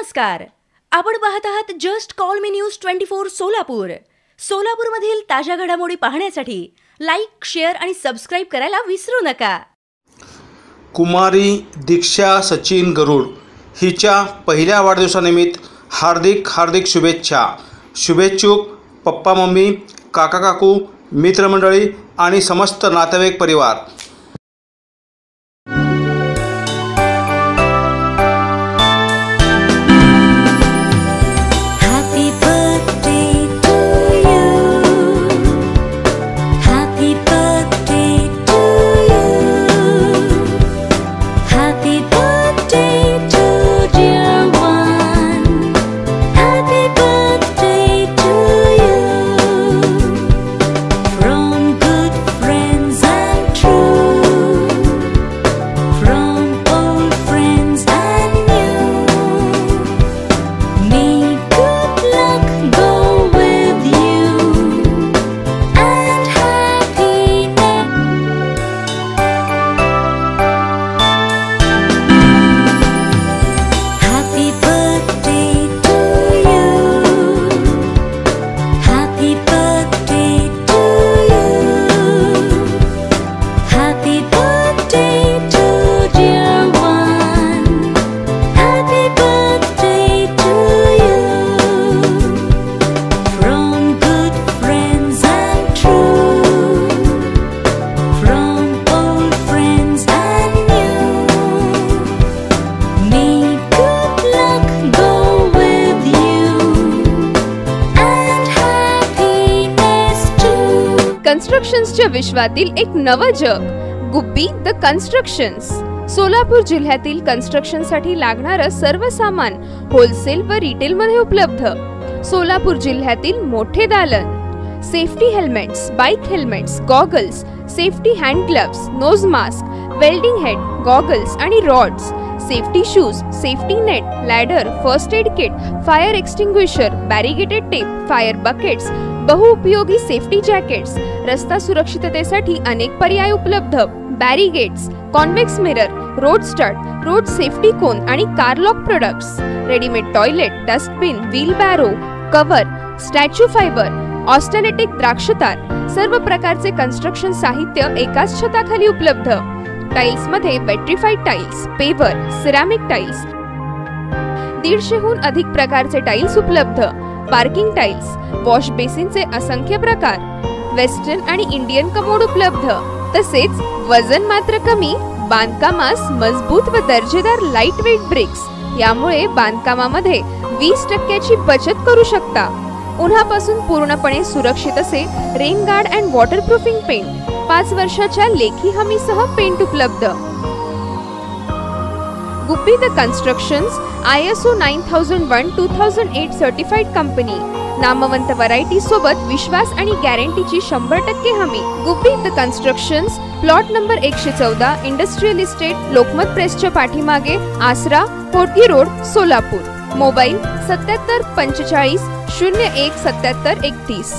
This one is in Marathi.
नमस्कार. आपण पाहत आहात जस्ट कॉल मी न्यूज 24 सोलापूर. सोलापूरमधील ताज्या घडामोडी पाहण्यासाठी लाईक, शेअर आणि सबस्क्राइब करायला विसरू नका. कुमारी दीक्षा सचिन गरुड हिच्या पहिल्या वाढदिवसानिमित्त हार्दिक शुभेच्छा. शुभेच्छुक पप्पा मम्मी, काका काकू, मित्रमंडळी आणि समस्त नातेवाईक परिवार. कन्स्ट्रक्शन्सच्या विश्वातील एक नवं जग. Gubbi the constructions. सोलापूर जिल्ह्यातील कन्स्ट्रक्शनसाठी लागणारं सर्व सामान होलसेल व रिटेल मध्ये उपलब्ध. सोलापूर जिल्ह्यातील मोठे दालन. Safety helmets, bike helmets, goggles, safety hand gloves, nose mask, welding head, goggles आणि rods, safety shoes, safety net, ladder, first aid kit, fire extinguisher, barricaded tape, fire buckets, बहुउपयोगी सेफ्टी जॅकेट्स, रस्ता सुरक्षिततेसाठी अनेक पर्याय उपलब्ध. Barricades, convex mirror, road stud, road safety cone आणि car lock products, readymade toilet, dustbin, wheelbarrow, cover, statue fibre, ऑस्टॅलेटिक द्राक्षतार, सर्व प्रकारचे कन्स्ट्रक्शन साहित्य एकाच छताखाली उपलब्ध. टाइल्स मध्ये वेट्रिफाईड टाइल्स, पेवर, सिरॅमिक टाइल्स, 150हून अधिक प्रकारचे टाइल्स उपलब्ध. पार्किंग टाइल्स, वॉश बेसिनचे असंख्य प्रकार, वेस्टर्न आणि इंडियन कमोड उपलब्ध. तसेच वजन मात्र कमी, बांधकामास मजबूत व दर्जेदार लाईट वेट ब्रिक्स. यामुळे बांधकामामध्ये 20% बचत करू शकता. उन्हापासून पूर्णपणे सुरक्षित असे rain guard and waterproofing paint. 5 वर्षाच्या लेखी हमीसह पेंट उपलब्ध. Gubbi the constructions ISO 9001-2008 certified कंपनी. नामवंत व्हरायटी सोबत विश्वास आणि गॅरंटीची 100% हमी. Gubbi the constructions, plot number 114, industrial estate, Lokmat प्रेसच्या पाठीमागे, आसरा, होटगी रोड, सोलापूर. मोबाईल 77 45 01 77 31.